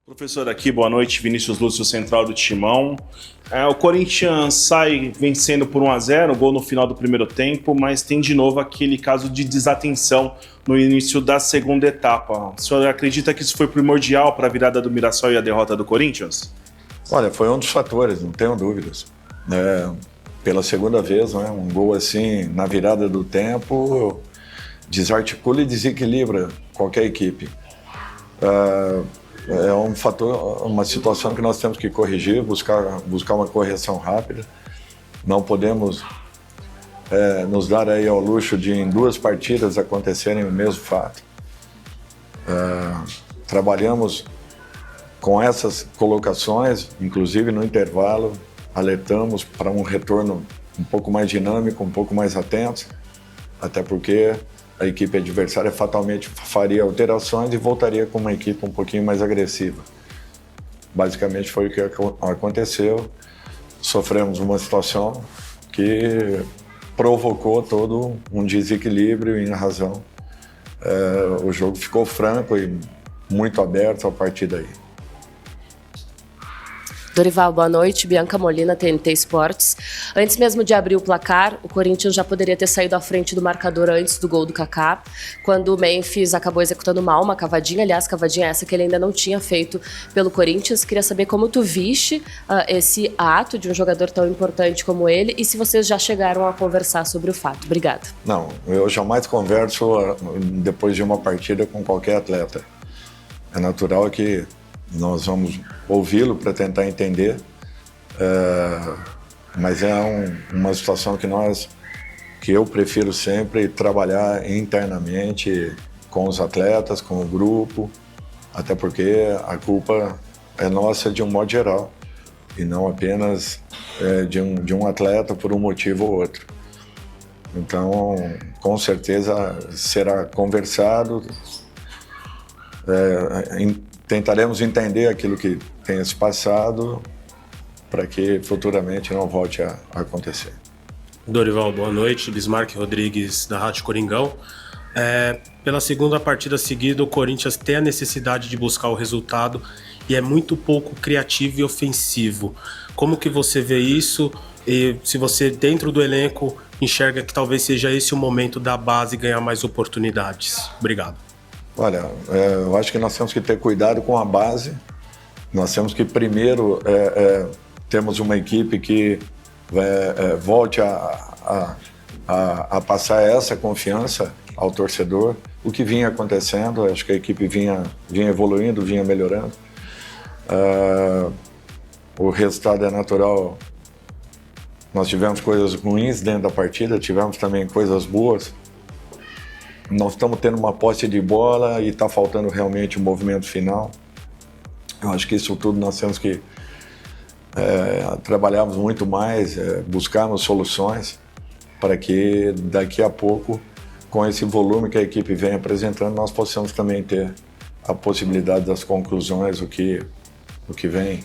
Professor, aqui, boa noite, Vinícius Lúcio, central do Timão. O Corinthians sai vencendo por 1-0, gol no final do primeiro tempo, mas tem de novo aquele caso de desatenção no início da segunda etapa. O senhor acredita que isso foi primordial para a virada do Mirassol e a derrota do Corinthians? Olha, foi um dos fatores, não tenho dúvidas. Pela segunda vez, um gol assim, na virada do tempo, desarticula e desequilibra qualquer equipe. É um fator, uma situação que nós temos que corrigir, buscar uma correção rápida. Não podemos nos dar aí ao luxo de em duas partidas acontecerem o mesmo fato. Trabalhamos com essas colocações, inclusive no intervalo, alertamos para um retorno um pouco mais dinâmico, um pouco mais atento, até porque a equipe adversária fatalmente faria alterações e voltaria com uma equipe um pouquinho mais agressiva. Basicamente foi o que aconteceu. Sofremos uma situação que provocou todo um desequilíbrio em razão. O jogo ficou franco e muito aberto a partir daí. Dorival, boa noite. Bianca Molina, TNT Esportes. Antes mesmo de abrir o placar, o Corinthians já poderia ter saído à frente do marcador antes do gol do Kaká, quando o Memphis acabou executando mal uma cavadinha. Aliás, cavadinha essa que ele ainda não tinha feito pelo Corinthians. Queria saber como tu viste esse ato de um jogador tão importante como ele e se vocês já chegaram a conversar sobre o fato. Obrigada. Não, eu jamais converso depois de uma partida com qualquer atleta. É natural que nós vamos ouvi-lo para tentar entender, mas é uma situação que eu prefiro sempre trabalhar internamente com os atletas, com o grupo, até porque a culpa é nossa de um modo geral e não apenas de um atleta por um motivo ou outro. Então, com certeza será conversado. Tentaremos entender aquilo que tenha se passado para que futuramente não volte a acontecer. Dorival, boa noite. Bismarck Rodrigues, da Rádio Coringão. Pela segunda partida seguida, o Corinthians tem a necessidade de buscar o resultado e é muito pouco criativo e ofensivo. Como que você vê isso? E se você, dentro do elenco, enxerga que talvez seja esse o momento da base ganhar mais oportunidades? Obrigado. Olha, eu acho que nós temos que ter cuidado com a base. Nós temos que primeiro termos uma equipe que volte a passar essa confiança ao torcedor. O que vinha acontecendo, acho que a equipe vinha evoluindo, vinha melhorando. O resultado é natural. Nós tivemos coisas ruins dentro da partida, tivemos também coisas boas. Nós estamos tendo uma posse de bola e está faltando realmente o movimento final. Eu acho que isso tudo nós temos que trabalharmos muito mais, buscarmos soluções para que daqui a pouco, com esse volume que a equipe vem apresentando, nós possamos também ter a possibilidade das conclusões, o que vem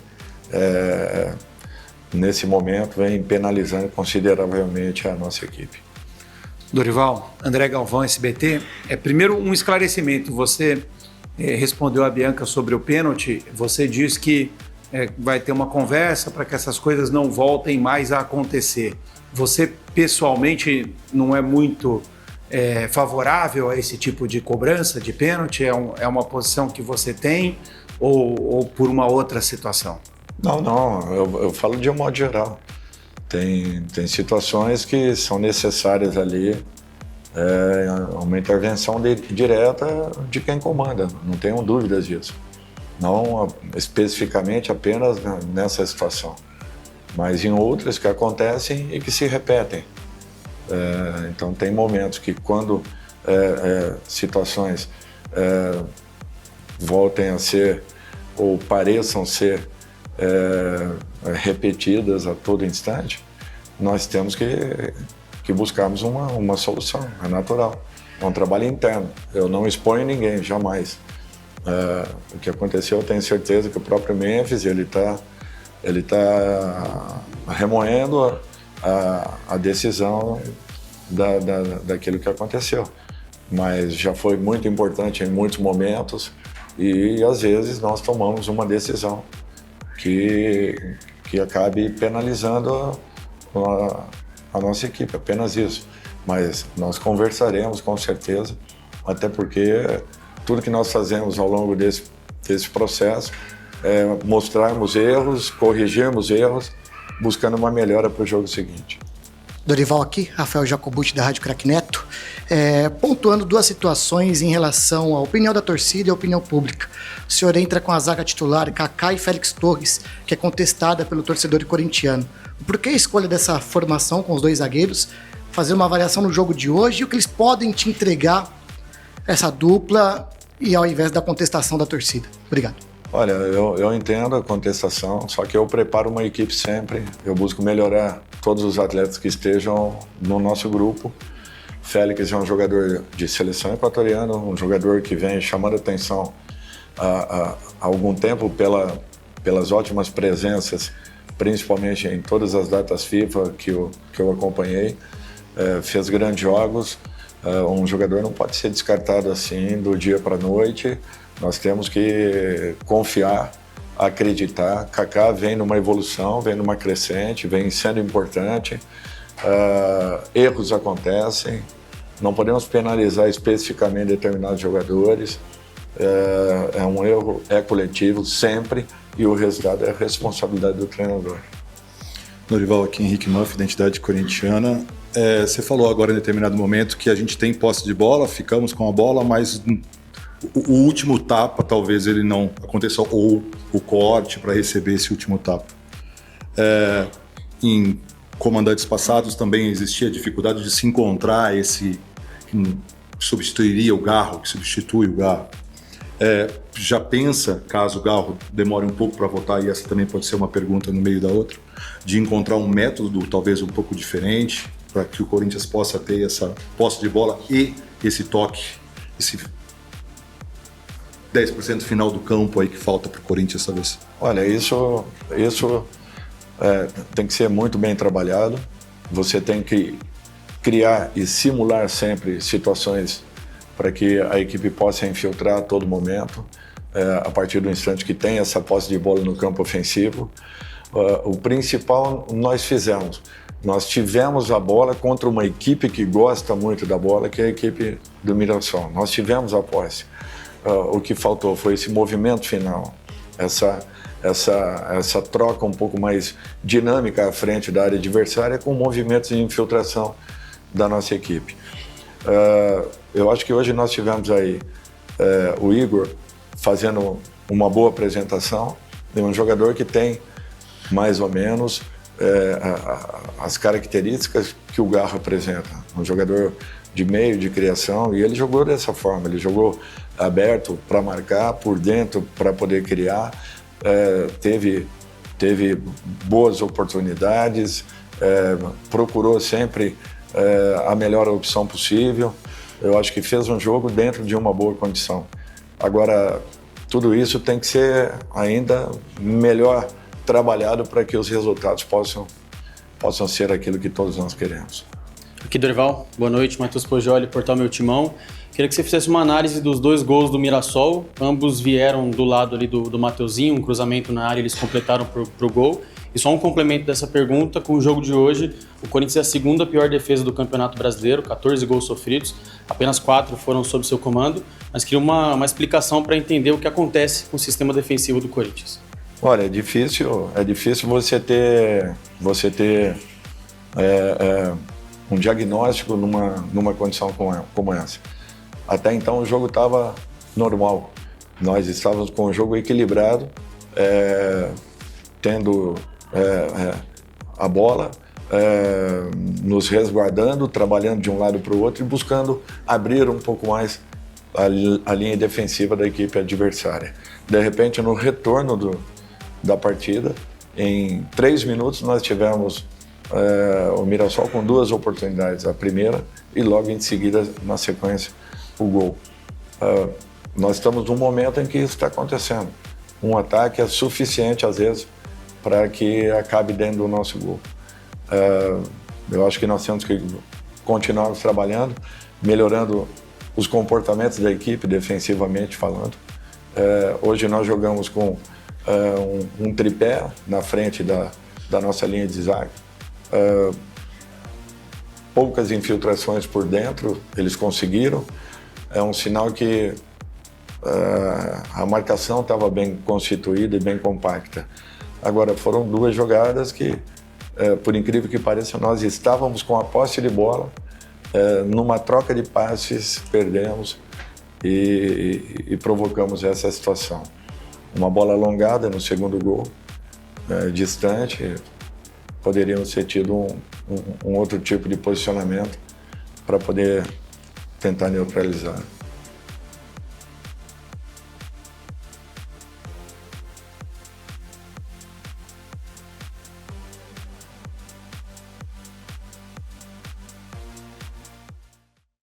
nesse momento vem penalizando consideravelmente a nossa equipe. Dorival, André Galvão, SBT. Primeiro, um esclarecimento. Você respondeu a Bianca sobre o pênalti. Você disse que vai ter uma conversa para que essas coisas não voltem mais a acontecer. Você, pessoalmente, não é muito favorável a esse tipo de cobrança de pênalti? É uma posição que você tem ou por uma outra situação? Não. Eu falo de um modo geral. Tem situações que são necessárias ali, uma intervenção direta de quem comanda, não tenham dúvidas disso. Não especificamente apenas nessa situação, mas em outras que acontecem e que se repetem. Então tem momentos que quando situações voltem a ser ou pareçam ser repetidas a todo instante, nós temos que buscarmos uma solução, é natural. É um trabalho interno, eu não exponho ninguém, jamais. O que aconteceu, eu tenho certeza que o próprio Memphis, ele tá remoendo a decisão daquilo que aconteceu. Mas já foi muito importante em muitos momentos e às vezes nós tomamos uma decisão que acabe penalizando a nossa equipe, apenas isso. Mas nós conversaremos com certeza, até porque tudo que nós fazemos ao longo desse processo é mostrarmos erros, corrigirmos erros, buscando uma melhora para o jogo seguinte. Dorival aqui, Rafael Jacobucci da Rádio Crack Neto, pontuando duas situações em relação à opinião da torcida e à opinião pública. O senhor entra com a zaga titular Kaká e Félix Torres, que é contestada pelo torcedor corintiano. Por que a escolha dessa formação com os dois zagueiros? Fazer uma avaliação no jogo de hoje e o que eles podem te entregar essa dupla e ao invés da contestação da torcida. Obrigado. Olha, eu entendo a contestação, só que eu preparo uma equipe sempre, eu busco melhorar todos os atletas que estejam no nosso grupo. Félix é um jogador de seleção equatoriana, um jogador que vem chamando atenção há algum tempo pelas ótimas presenças, principalmente em todas as datas FIFA que eu acompanhei. Fez grandes jogos, um jogador não pode ser descartado assim do dia para a noite. Nós temos que confiar, acreditar. Kaká vem numa evolução, vem numa crescente, vem sendo importante. Erros acontecem, não podemos penalizar especificamente determinados jogadores. Um erro é coletivo sempre e o resultado é a responsabilidade do treinador. Dorival, aqui Henrique Muff, Identidade Corintiana. Você falou agora em determinado momento que a gente tem posse de bola, ficamos com a bola, mas o último tapa talvez ele não aconteça, ou o corte para receber esse último tapa. Em comandantes passados também existia a dificuldade de se encontrar esse que substituiria o Garro, que substitui o Garro. Já pensa, caso o Garro demore um pouco para votar, e essa também pode ser uma pergunta no meio da outra, de encontrar um método talvez um pouco diferente para que o Corinthians possa ter essa posse de bola e esse toque, esse 10% final do campo aí que falta para o Corinthians, talvez? Olha, isso tem que ser muito bem trabalhado. Você tem que criar e simular sempre situações para que a equipe possa infiltrar a todo momento, a partir do instante que tem essa posse de bola no campo ofensivo. O principal nós fizemos. Nós tivemos a bola contra uma equipe que gosta muito da bola, que é a equipe do Mirassol. Nós tivemos a posse. O que faltou foi esse movimento final, essa troca um pouco mais dinâmica à frente da área adversária com movimentos de infiltração da nossa equipe. Eu acho que hoje nós tivemos aí o Igor fazendo uma boa apresentação, de um jogador que tem mais ou menos as características que o Garro apresenta. Um jogador de meio, de criação, e ele jogou dessa forma, ele jogou aberto para marcar, por dentro para poder criar, teve boas oportunidades, procurou sempre a melhor opção possível. Eu acho que fez um jogo dentro de uma boa condição. Agora, tudo isso tem que ser ainda melhor trabalhado para que os resultados possam ser aquilo que todos nós queremos. Aqui, Dorival. Boa noite, Matheus Poggioli, Portal Meu Timão. Queria que você fizesse uma análise dos dois gols do Mirassol. Ambos vieram do lado ali do Mateuzinho, um cruzamento na área, eles completaram pro gol. E só um complemento dessa pergunta, com o jogo de hoje, o Corinthians é a segunda pior defesa do Campeonato Brasileiro, 14 gols sofridos, apenas 4 foram sob seu comando, mas queria uma explicação para entender o que acontece com o sistema defensivo do Corinthians. Olha, é difícil você ter um diagnóstico numa condição como essa. Até então o jogo estava normal, nós estávamos com o jogo equilibrado, tendo a bola, nos resguardando, trabalhando de um lado para o outro e buscando abrir um pouco mais a linha defensiva da equipe adversária. De repente, no retorno da partida, em 3 minutos nós tivemos o Mirassol com 2 oportunidades, a primeira e logo em seguida, na sequência, o gol. Nós estamos num momento em que isso está acontecendo. Um ataque é suficiente, às vezes, para que acabe dentro do nosso gol. Eu acho que nós temos que continuar trabalhando, melhorando os comportamentos da equipe, defensivamente falando, Hoje nós jogamos com um tripé na frente da nossa linha de zaga. Poucas infiltrações por dentro, eles conseguiram. É um sinal que a marcação estava bem constituída e bem compacta. Agora, foram 2 jogadas que, por incrível que pareça, nós estávamos com a posse de bola, numa troca de passes, perdemos e provocamos essa situação. Uma bola alongada no segundo gol, distante, poderíamos ter tido um outro tipo de posicionamento para poder tentar neutralizar.